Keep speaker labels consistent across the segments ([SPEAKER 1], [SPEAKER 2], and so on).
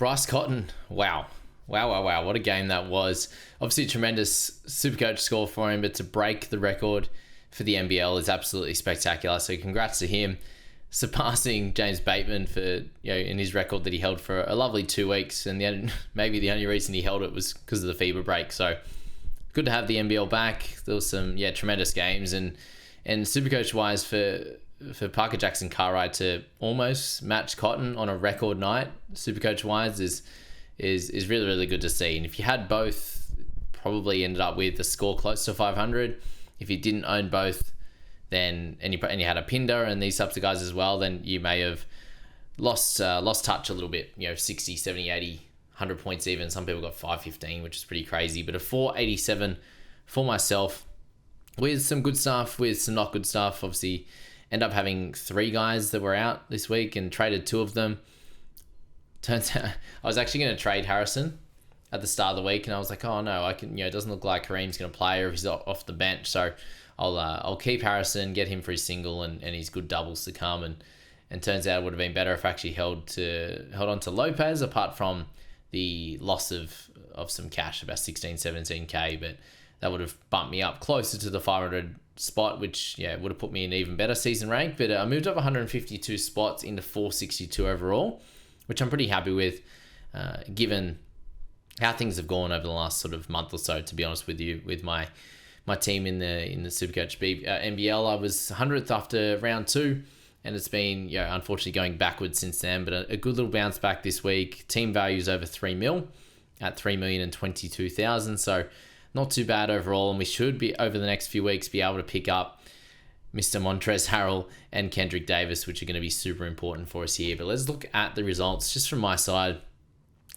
[SPEAKER 1] Bryce Cotton, wow. Wow. What a game that was. Obviously, a tremendous Supercoach score for him, but to break the record for the NBL is absolutely spectacular. So congrats to him, surpassing James Bateman for, in his record that he held for a lovely 2 weeks. And maybe the only reason he held it was because of the FIBA break. So good to have the NBL back. There was some, tremendous games. And Supercoach-wise for Parker Jackson Cartwright to almost match Cotton on a record night, Supercoach-wise, is really, really good to see. And if you had both, probably ended up with a score close to 500. If you didn't own both, then and you had a Pinder and these types of guys as well, then you may have lost touch a little bit. 60, 70, 80, 100 points even. Some people got 515, which is pretty crazy. But a 487 for myself, with some good stuff, with some not good stuff. Obviously, end up having 3 guys that were out this week and traded 2 of them. Turns out I was actually going to trade Harrison at the start of the week, and I was like, oh no, I can. It doesn't look like Kareem's going to play, or if he's off the bench, so I'll keep Harrison, get him for his single and his good doubles to come, and turns out it would have been better if I actually held on to Lopez, apart from the loss of some cash, about 16, 17k, but that would have bumped me up closer to the 500 spot, which would have put me in even better season rank. But I moved up 152 spots into 462 overall, which I'm pretty happy with, given how things have gone over the last sort of month or so, to be honest with you. With my team in the Supercoach NBL, I was 100th after round 2, and it's been unfortunately going backwards since then, but a good little bounce back this week. Team value's over 3 mil at 3,022,000, so not too bad overall, and we should be, over the next few weeks, be able to pick up Mr. Montrezl Harrell and Kendrick Davis, which are going to be super important for us here. But let's look at the results just from my side.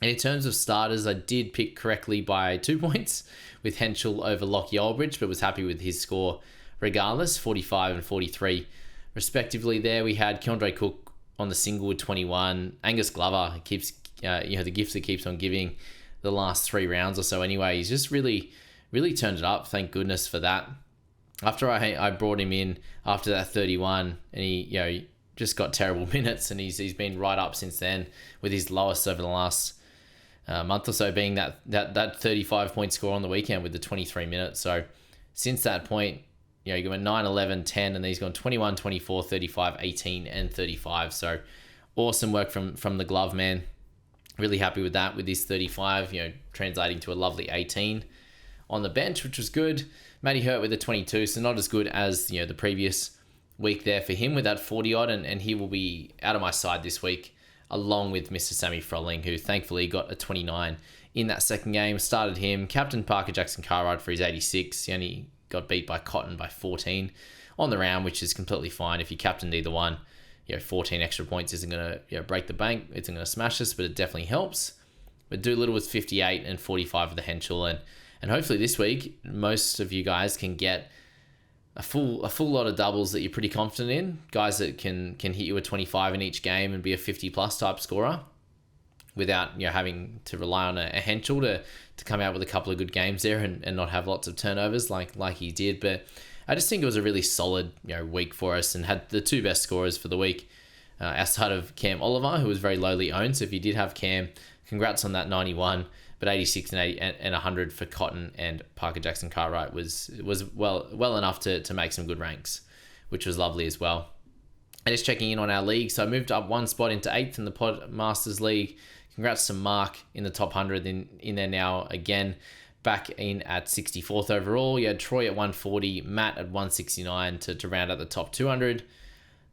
[SPEAKER 1] And in terms of starters, I did pick correctly by 2 points with Henschel over Lockie Aldridge, but was happy with his score regardless, 45 and 43 respectively there. We had Keandre Cook on the single with 21. Angus Glover keeps, the gift that keeps on giving the last 3 rounds or so anyway. He's just really turned it up. Thank goodness for that. After I brought him in after that 31, and he just got terrible minutes, and he's been right up since then, with his lowest over the last month or so being that 35-point score on the weekend with the 23 minutes. So since that point, he went 9, 11, 10, and then he's gone 21, 24, 35, 18, and 35. So awesome work from the glove man. Really happy with that, with his 35, translating to a lovely 18 on the bench, which was good. Matty Hurt with a 22, so not as good as the previous week there for him with that 40-odd, and he will be out of my side this week, along with Mr. Sammy Froling, who thankfully got a 29 in that second game. Started him. Captain Parker Jackson Cartwright for his 86. He only got beat by Cotton by 14 on the round, which is completely fine. If you captained either one, 14 extra points isn't going to break the bank. It's not going to smash us, but it definitely helps. But Doolittle was 58 and 45 with the Henschel, and hopefully this week, most of you guys can get a full lot of doubles that you're pretty confident in. Guys that can hit you a 25 in each game and be a 50-plus type scorer without having to rely on a Henschel to come out with a couple of good games there and not have lots of turnovers like he did. But I just think it was a really solid week for us, and had the 2 best scorers for the week outside of Cam Oliver, who was very lowly owned. So if you did have Cam, congrats on that 91. But 86 and 80 and 100 for Cotton and Parker Jackson Cartwright was well enough to make some good ranks, which was lovely as well. And just checking in on our league, so I moved up 1 spot into 8th in the Pod Masters League. Congrats to Mark in the top 100 in there now again, back in at 64th overall. You had Troy at 140, Matt at 169 to round out the top 200.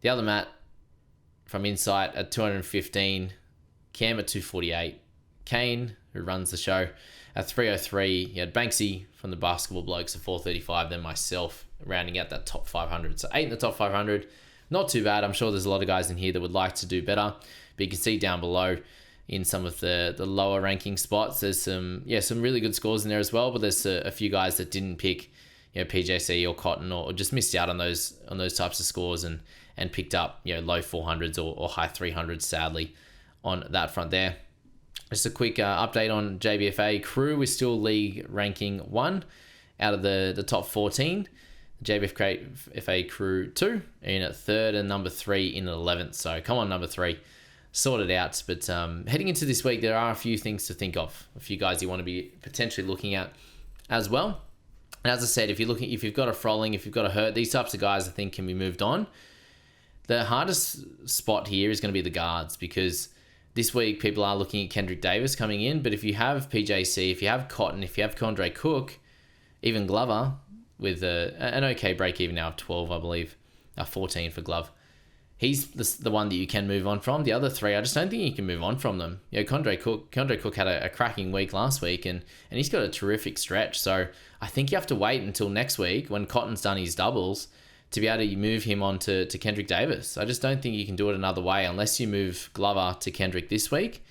[SPEAKER 1] The other Matt from Insight at 215, Cam at 248, Kane, who runs the show, at 303. You had Banksy from the Basketball Blokes at 435, then myself rounding out that top 500. So 8 in the top 500, not too bad. I'm sure there's a lot of guys in here that would like to do better, but you can see down below in some of the lower ranking spots, there's some really good scores in there as well, but there's a few guys that didn't pick PJC or Cotton, or just missed out on those types of scores and picked up low 400s or high 300s, sadly, on that front there. Just a quick update on JBFA Crew. We're still league ranking 1 out of the top 14. JBFA Crew 2 in at 3rd, and number 3 in at 11th. So come on, number 3. sorted out. But heading into this week, there are a few things to think of. A few guys you want to be potentially looking at as well. And as I said, if you've got a Froling, if you've got a Hurt, these types of guys I think can be moved on. The hardest spot here is going to be the guards, because this week people are looking at Kendrick Davis coming in. But if you have PJC, if you have Cotton, if you have Condre Cook, even Glover, with an okay break even now of 12, I believe, 14 for Glove. He's the one that you can move on from. The other three, I just don't think you can move on from them. Condre Cook had a cracking week last week, and he's got a terrific stretch. So I think you have to wait until next week when Cotton's done his doubles to be able to move him on to Kendrick Davis. I just don't think you can do it another way unless you move Glover to Kendrick this week.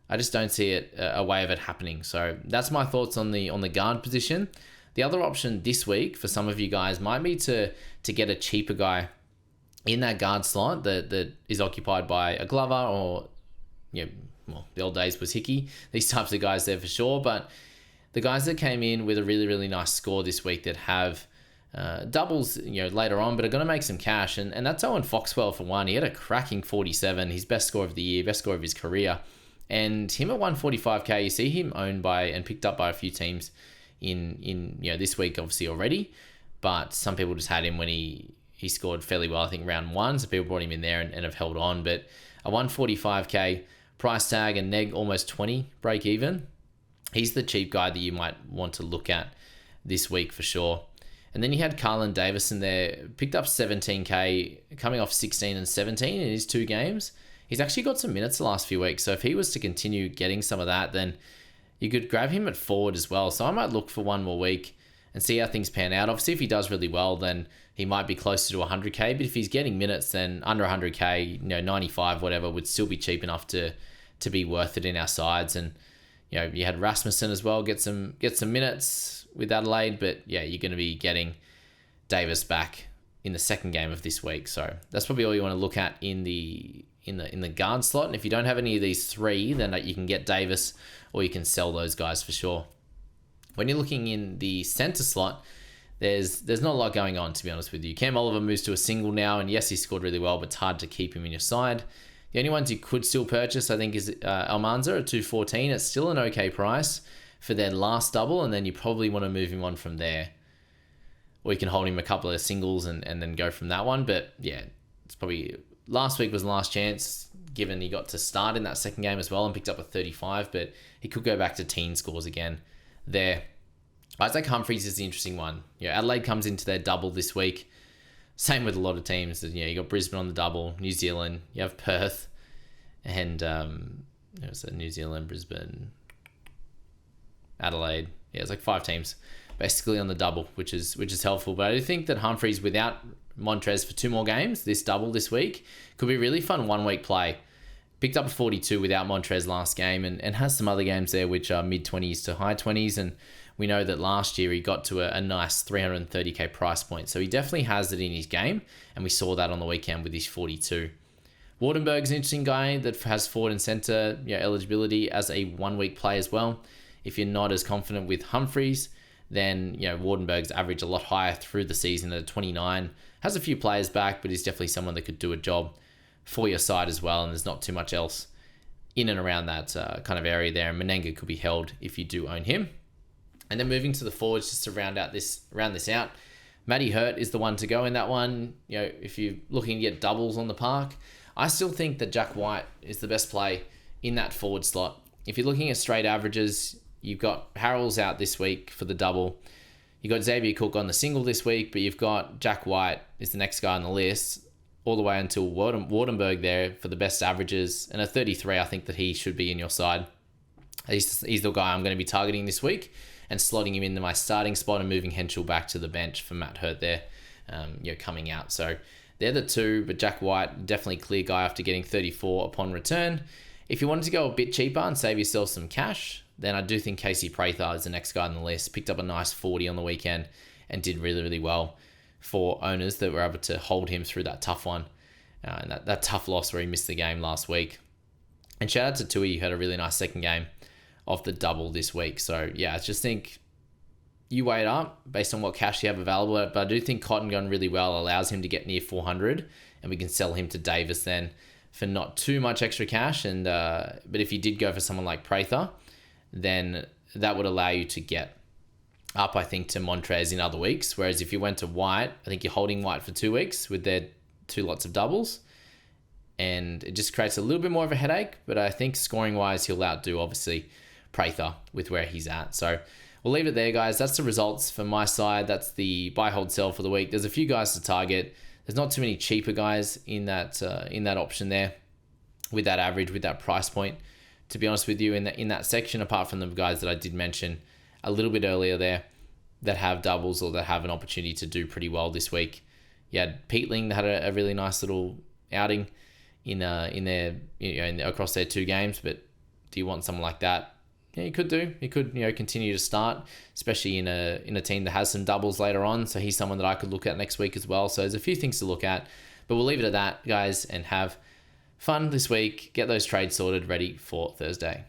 [SPEAKER 1] I just don't see it a way of it happening. So that's my thoughts on the guard position. The other option this week for some of you guys might be to get a cheaper guy in that guard slot that is occupied by a Glover or, the old days was Hickey. These types of guys there for sure. But the guys that came in with a really, really nice score this week that have doubles, later on, but are going to make some cash. And that's Owen Foxwell for one. He had a cracking 47, his best score of the year, best score of his career. And him at 145k, you see him owned by and picked up by a few teams in this week obviously already, but some people just had him when he scored fairly well, I think round 1, so people brought him in there and have held on. But a 145k price tag and neg almost 20 break even, he's the cheap guy that you might want to look at this week for sure. And then you had Carlin Davis in there, picked up 17k, coming off 16 and 17 in his 2 games. He's actually got some minutes the last few weeks, so if he was to continue getting some of that, then you could grab him at forward as well. So I might look for one more week and see how things pan out. Obviously, if he does really well, then he might be closer to 100k. But if he's getting minutes, then under 100k, 95, whatever, would still be cheap enough to be worth it in our sides. And you had Rasmussen as well get some minutes with Adelaide. But yeah, you're going to be getting Davis back in the second game of this week. So that's probably all you want to look at in the guard slot. And if you don't have any of these 3, then you can get Davis or you can sell those guys for sure. When you're looking in the center slot, there's not a lot going on, to be honest with you. Cam Oliver moves to a single now, and yes, he scored really well, but it's hard to keep him in your side. The only ones you could still purchase, I think, is Almanza at 214. It's still an okay price for their last double, and then you probably want to move him on from there. Or you can hold him a couple of singles and then go from that one. But yeah, it's probably... Last week was the last chance, given he got to start in that second game as well and picked up a 35, but he could go back to teen scores again there. Isaac Humphries is the interesting one. Adelaide comes into their double this week. Same with a lot of teams. You got Brisbane on the double, New Zealand, you have Perth, and New Zealand, Brisbane, Adelaide. Yeah, it's like 5 teams basically on the double, which is helpful. But I do think that Humphries without Montrez for 2 more games, this double this week, could be a really fun 1-week play. Picked up a 42 without Montrez last game and has some other games there which are mid-20s to high 20s, and we know that last year he got to a nice 330k price point, so he definitely has it in his game, and we saw that on the weekend with his 42. Wardenberg's an interesting guy that has forward and centre eligibility as a 1-week play as well. If you're not as confident with Humphries, then Wardenberg's average a lot higher through the season at 29. Has a few players back, but he's definitely someone that could do a job for your side as well, and there's not too much else in and around that kind of area there. And Menenga could be held if you do own him. And then moving to the forwards, just to round this out, Matty Hurt is the one to go in that one. If you're looking to get doubles on the park, I still think that Jack White is the best play in that forward slot. If you're looking at straight averages, you've got Harrell's out this week for the double. You've got Xavier Cook on the single this week, but you've got Jack White is the next guy on the list, all the way until Wardenberg there for the best averages. And at 33, I think that he should be in your side. He's the guy I'm going to be targeting this week and slotting him into my starting spot and moving Henschel back to the bench for Matt Hurt there, coming out. So they're the 2, but Jack White, definitely clear guy after getting 34 upon return. If you wanted to go a bit cheaper and save yourself some cash, then I do think Casey Prather is the next guy on the list. Picked up a nice 40 on the weekend and did really, really well for owners that were able to hold him through that tough one. And that tough loss where he missed the game last week. And shout out to Tui, who had a really nice second game of the double this week. So yeah, I just think you weigh it up based on what cash you have available. But I do think Cotton going really well allows him to get near 400, and we can sell him to Davis then for not too much extra cash. And but if you did go for someone like Prather, then that would allow you to get up, I think, to Montrez in other weeks. Whereas if you went to White, I think you're holding White for 2 weeks with their 2 lots of doubles. And it just creates a little bit more of a headache. But I think scoring-wise, he'll outdo, obviously, Prather with where he's at. So we'll leave it there, guys. That's the results for my side. That's the buy, hold, sell for the week. There's a few guys to target. There's not too many cheaper guys in that option there with that average, with that price point. To be honest with you, in that section, apart from the guys that I did mention a little bit earlier there, that have doubles or that have an opportunity to do pretty well this week. You had Peatling that had a really nice little outing in their across their 2 games. But do you want someone like that? Yeah, you could do. He could, continue to start, especially in a team that has some doubles later on. So he's someone that I could look at next week as well. So there's a few things to look at, but we'll leave it at that, guys, and have fun this week. Get those trades sorted, ready for Thursday.